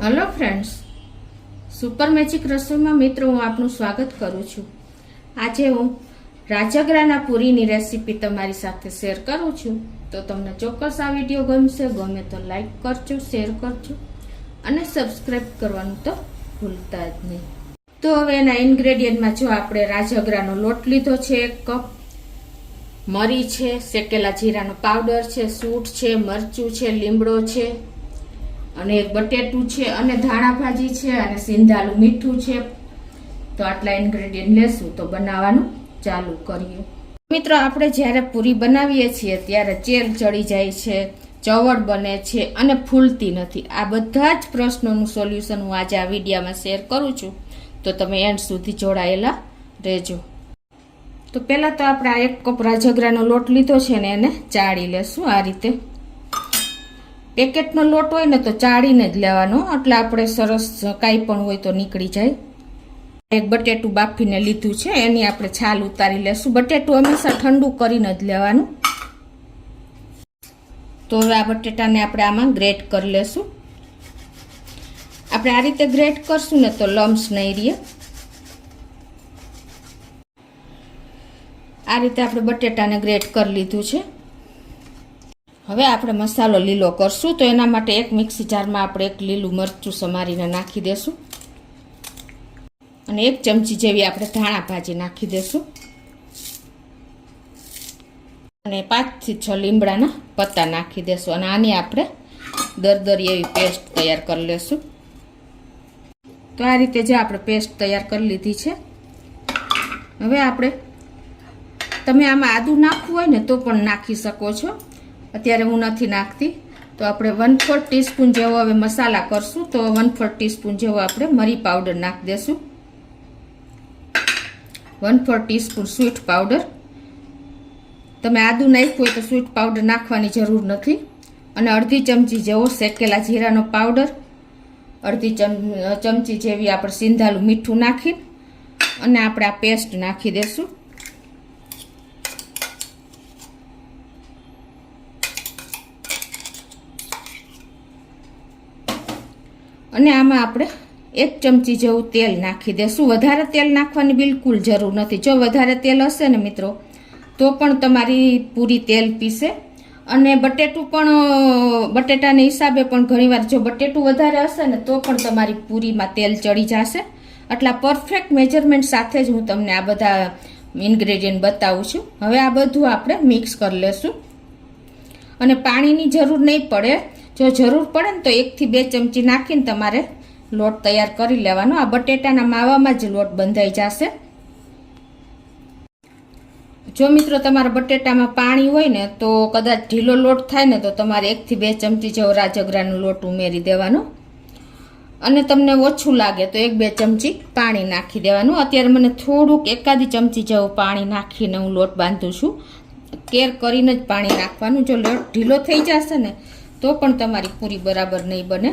Hello friends, super magic રસોઈમાં મિત્રો હું આપનું સ્વાગત કરું છું। આજે હું રાજગરાના પૂરીની રેસીપી તમારી સાથે શેર કરું છું। તો તમને ચોક્કસ આ વિડીયો ગમશે, ગમે તો લાઈક કરજો, શેર કરજો અને સબસ્ક્રાઇબ કરવાનું તો ભૂલતા જ નહીં। તો હવે એના ઇન્ગ્રેડિયન્ટમાં જો આપણે રાજગરાનો લોટ લીધો છે 1 કપ, મરી છે, શેકેલા જીરાનો પાવડર છે, સૂંઠ છે, મરચું છે, લીમડો છે અને એક બટેટું છે અને ધાણા ભાજી છે અને સિંધાલું મીઠું છે। તો આટલા ઇન્ગ્રેડિયન્ટ લેશું તો બનાવવાનું ચાલુ કરીએ। મિત્રો, આપણે જ્યારે પૂરી બનાવીએ છીએ ત્યારે ચેલ ચડી જાય છે, ચવડ બને છે અને ફૂલતી નથી। આ બધા જ પ્રશ્નોનું સોલ્યુશન હું આજે આ વિડીયોમાં શેર કરું છું, તો તમે એન્ડ સુધી જોડાયેલા રહેજો। તો પહેલા તો આપણે આ 1 કપ રાજગરાનો લોટ લીધો છે ને એને ચાળી લેશું। આ રીતે પેકેટનો લોટ હોય ને તો ચાળીને જ લેવાનો, એટલે આપણે સરસ કાંઈ પણ હોય તો નીકળી જાય। એક બટેટું બાફીને લીધું છે, એની આપણે છાલ ઉતારી લેશું। બટેટું હંમેશા ઠંડુ કરીને જ લેવાનું। તો હવે આ બટેટાને આપણે આમાં ગ્રેટ કરી લેશું। આપણે આ રીતે ગ્રેટ કરશું ને તો લમ્સ નહીં રહે। આ રીતે આપણે બટેટાને ગ્રેટ કરી લીધું છે। હવે આપણે મસાલો લીલો કરશું, તો એના માટે એક મિક્સી જારમાં આપણે 1 લીલું મરચું સમારીને નાખી દેશું અને 1 ચમચી જેવી આપણે ધાણા ભાજી નાખી દેશું અને 5 થી 6 લીમડાના પત્તા નાખી દેશું અને આની આપણે દરદરી એવી પેસ્ટ તૈયાર કરી લેશું। તો આ રીતે જે આપણે પેસ્ટ તૈયાર કરી લીધી છે। હવે આપણે તમે આમાં આદુ નાખવું હોય ને તો પણ નાખી શકો છો, અત્યારે હું નથી નાખતી। તો આપણે 1/4 ટીસ્પૂન જેવો હવે મસાલા કરશું, તો 1/4 ટીસ્પૂન જેવો આપણે મરી પાવડર નાખી દેશું, 1/4 ટીસ્પૂન સ્વીટ પાવડર। તમે આદુ નાખ્યું હોય તો સ્વીટ પાવડર નાખવાની જરૂર નથી। અને અડધી ચમચી જેવો શેકેલા જીરાનો પાવડર, અડધી ચમચી જેવી આપણે સિંધાલું મીઠું નાખી અને આપણે આ પેસ્ટ નાખી દેશું। અને આમાં આપણે 1 ચમચી જેવું તેલ નાખી દેશું। વધારે તેલ નાખવાની બિલકુલ જરૂર નથી। જો વધારે તેલ હશે ને મિત્રો તો પણ તમારી પૂરી તેલ પીશે અને બટેટું પણ બટેટાના હિસાબે પણ ઘણીવાર જો બટેટું વધારે હશે ને તો પણ તમારી પૂરીમાં તેલ ચડી જશે। એટલા પરફેક્ટ મેજરમેન્ટ સાથે જ હું તમને આ બધા ઇન્ગ્રેડિયન્ટ બતાવું છું। હવે આ બધું આપણે મિક્સ કરી લેશું અને પાણીની જરૂર નહીં પડે। જો જરૂર પડે ને તો 1 થી 2 ચમચી નાખીને તમારે લોટ તૈયાર કરી લેવાનો। આ બટેટાના માવામાં જ લોટ બંધાઈ જશે। જો મિત્રો તમારા બટેટામાં પાણી હોય ને તો કદાચ ઢીલો લોટ થાય ને તો તમારે 1 થી 2 ચમચી જેવો રાજગરાનો લોટ ઉમેરી દેવાનો અને તમને ઓછું લાગે તો 1-2 ચમચી પાણી નાખી દેવાનું। અત્યારે મને થોડુંક 1 ચમચી જેવું પાણી નાખીને હું લોટ બાંધું છું। કેર કરીને જ પાણી નાખવાનું। જો લોટ ઢીલો થઈ જશે ને તો પણ તમારી પૂરી બરાબર નહીં બને।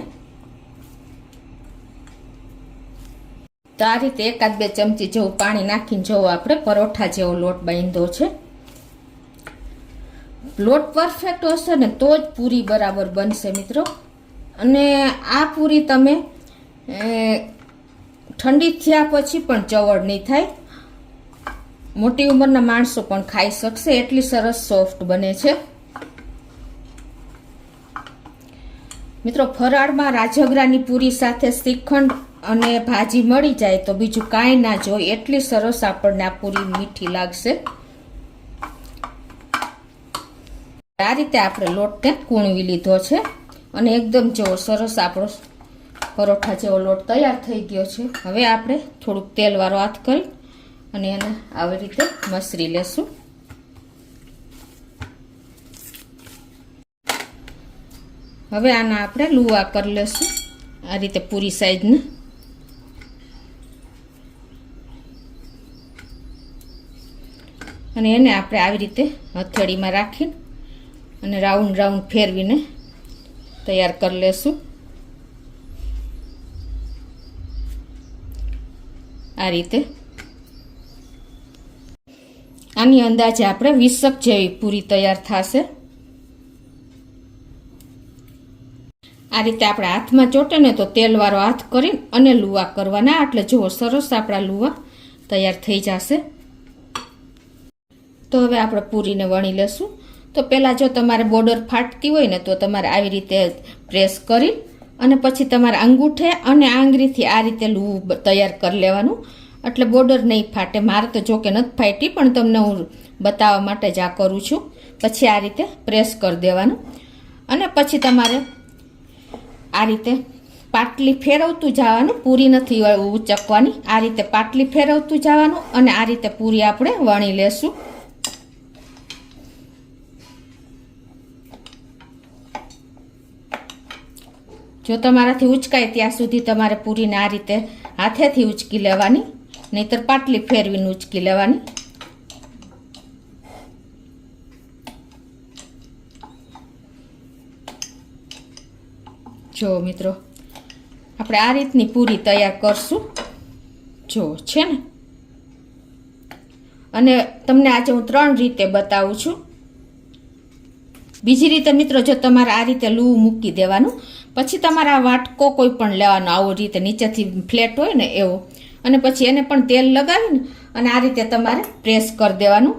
તો આ રીતે 1-2 ચમચી જેવું પાણી નાખીને જેવો આપણે પરોઠા જેવો લોટ બાંધ્યો છે। લોટ પરફેક્ટ હશે ને તો જ પૂરી બરાબર બનશે મિત્રો। અને આ પૂરી તમે ઠંડી થયા પછી પણ ચવડ નહીં થાય, મોટી ઉંમરના માણસો પણ ખાઈ શકશે, એટલી સરસ સોફ્ટ બને છે। મિત્રો, ફરાળમાં રાજગરાની પૂરી સાથે શ્રીખંડ અને ભાજી મળી જાય તો બીજું કાંઈ ના જોઈએ, એટલી સરસ આપણને આ પૂરી મીઠી લાગશે। આ રીતે આપણે લોટને કૂણવી લીધો છે અને એકદમ જેવો સરસ આપણો પરોઠા જેવો લોટ તૈયાર થઈ ગયો છે। હવે આપણે થોડુંક તેલવાળો હાથ કરી અને એને આવી રીતે મસરી લેશું। હવે આના આપણે લુવા કરી લેશું આ રીતે પૂરી સાઈઝને। અને એને આપણે આવી રીતે હથેળીમાં રાખીને અને રાઉન્ડ રાઉન્ડ ફેરવીને તૈયાર કરી લેશું। આ રીતે આની અંદાજે આપણે 20 જેવી પૂરી તૈયાર થશે। આ રીતે આપણે હાથમાં ચોટે ને તો તેલવાળો હાથ કરીને અને લુવા કરવાના, એટલે જુઓ સરસ આપણા લુવા તૈયાર થઈ જશે. તો હવે આપણે પૂરીને વણી લેશું. તો પહેલાં જો તમારે બોર્ડર ફાટતી હોય ને તો તમારે આવી રીતે પ્રેસ કરી અને પછી તમારે અંગૂઠે અને આંગળીથી આ રીતે લુવું તૈયાર કરી લેવાનું, એટલે બોર્ડર નહીં ફાટે. મારે તો જો કે નથી ફાટી, પણ તમને હું બતાવવા માટે જ આ કરું છું. પછી આ રીતે પ્રેસ કરી દેવાનું અને પછી તમારે આ રીતે પાટલી ફેરવતું જવાનું, પૂરી નથી ઉચકવાની. આ રીતે પાટલી ફેરવતું જવાનું અને આ રીતે પૂરી આપણે વણી લેશું. જો તમારાથી ઉચકાય ત્યાં સુધી તમારે પૂરીને આ રીતે હાથેથી ઉચકી લેવાની, નહીતર પાટલી ફેરવીને ઉચકી લેવાની. જો મિત્રો આપણે આ રીતની પૂરી તૈયાર કરશું. જો છે ને, અને તમને આજે હું 3 રીતે બતાવું છું. બીજી રીતે મિત્રો, જો તમારે આ રીતે લૂ મૂકી દેવાનું, પછી તમારે આ વાટકો કોઈ પણ લેવાનો, આવો રીતે નીચેથી ફ્લેટ હોય ને એવો, અને પછી એને પણ તેલ લગાવીને અને આ રીતે તમારે પ્રેસ કરી દેવાનું.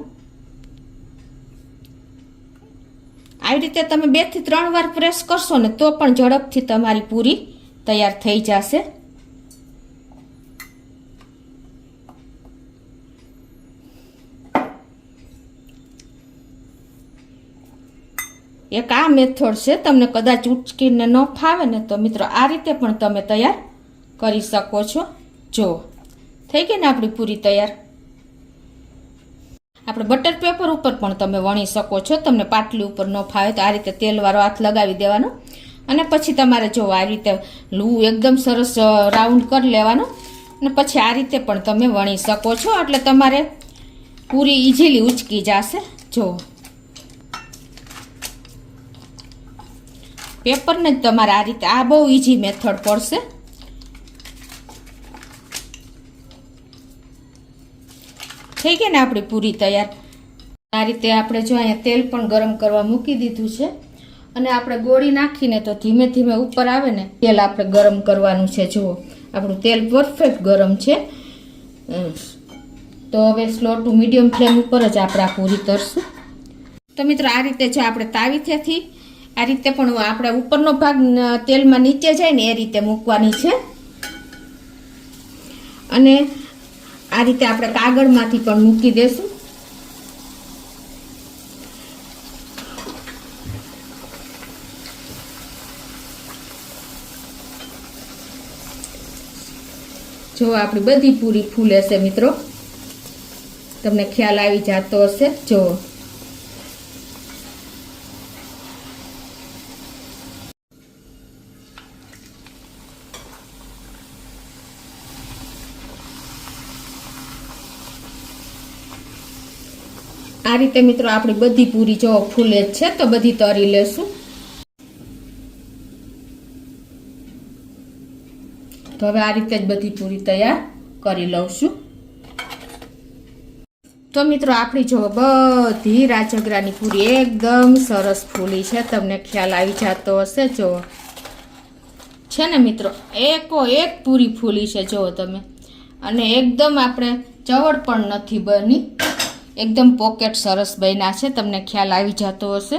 આવી રીતે તમે 2 થી 3 વાર પ્રેસ કરશો ને તો પણ ઝડપથી તમારી પૂરી તૈયાર થઈ જશે. એક આ મેથડ છે, તમને કદાચ ઉચકીને ન ફાવે ને તો મિત્રો આ રીતે પણ તમે તૈયાર કરી શકો છો. જો થઈ ગઈ ને આપણી પૂરી તૈયાર. આપણે બટર પેપર ઉપર પણ તમે વણી શકો છો. તમને પાટલી ઉપર ન ફાવે તો આ રીતે તેલવાળો હાથ લગાવી દેવાનો અને પછી તમારે જો આ રીતે લૂ એકદમ સરસ રાઉન્ડ કરી લેવાનો અને પછી આ રીતે પણ તમે વણી શકો છો, એટલે તમારે પૂરી ઇઝીલી ઉચકી જશે. જો પેપરને જ તમારે આ રીતે, આ બહુ ઇઝી મેથડ પડશે. થઈ ગઈ ને આપણી પૂરી તૈયાર. આ રીતે આપણે જો અહીંયા તેલ પણ ગરમ કરવા મૂકી દીધું છે અને આપણે ગોળી નાખીને તો ધીમે ધીમે ઉપર આવે ને તેલ આપણે ગરમ કરવાનું છે. જુઓ આપણું તેલ પરફેક્ટ ગરમ છે. તો હવે સ્લો ટુ મીડિયમ ફ્લેમ ઉપર જ આપણે આ પૂરી તરશું. તો મિત્રો આ રીતે જો આપણે તાવીથેથી આ રીતે પણ આપણે ઉપરનો ભાગ તેલમાં નીચે જાય ને એ રીતે મૂકવાની છે, અને આ રીતે આપણે કાગળમાંથી પણ મૂકી દેશું. જો આપણી બધી પૂરી ફૂલે છે મિત્રો, તમને ખ્યાલ આવી જતો હશે. જો આ રીતે મિત્રો આપણી બધી પૂરી જો ફૂલે જ છે, તો બધી તરી લેશું. તો હવે આ રીતે જ બધી પૂરી તૈયાર કરી લઉં છું. તો મિત્રો આપણી જો બધી રાજગરાની પૂરી એકદમ સરસ ફૂલી છે, તમને ખ્યાલ આવી જતો હશે. જો છે ને મિત્રો, એકો એક પૂરી ફૂલી છે જુઓ તમે, અને એકદમ આપણે ચવડ પણ નથી બની, એકદમ પોકેટ સરસ બન્યા છે, તમને ખ્યાલ આવી જતો હશે.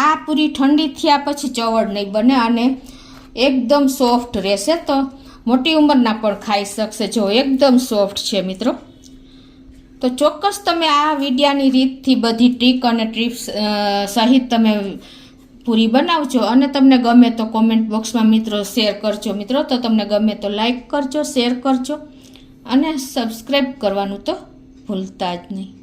આ પૂરી ઠંડી થયા પછી ચવડ નહીં બને અને એકદમ સોફ્ટ રહેશે, તો મોટી ઉંમરના પણ ખાઈ શકશે. જો એકદમ સોફ્ટ છે મિત્રો. તો ચોક્કસ તમે આ વિડિયાની રીતથી બધી ટ્રીક અને ટિપ્સ સહિત તમે પૂરી બનાવજો, અને તમને ગમે તો કોમેન્ટ બોક્સમાં મિત્રો શેર કરજો. મિત્રો તો તમને ગમે તો લાઈક કરજો, શેર કરજો અને સબસ્ક્રાઈબ કરવાનું તો ભૂલતા જ નહીં.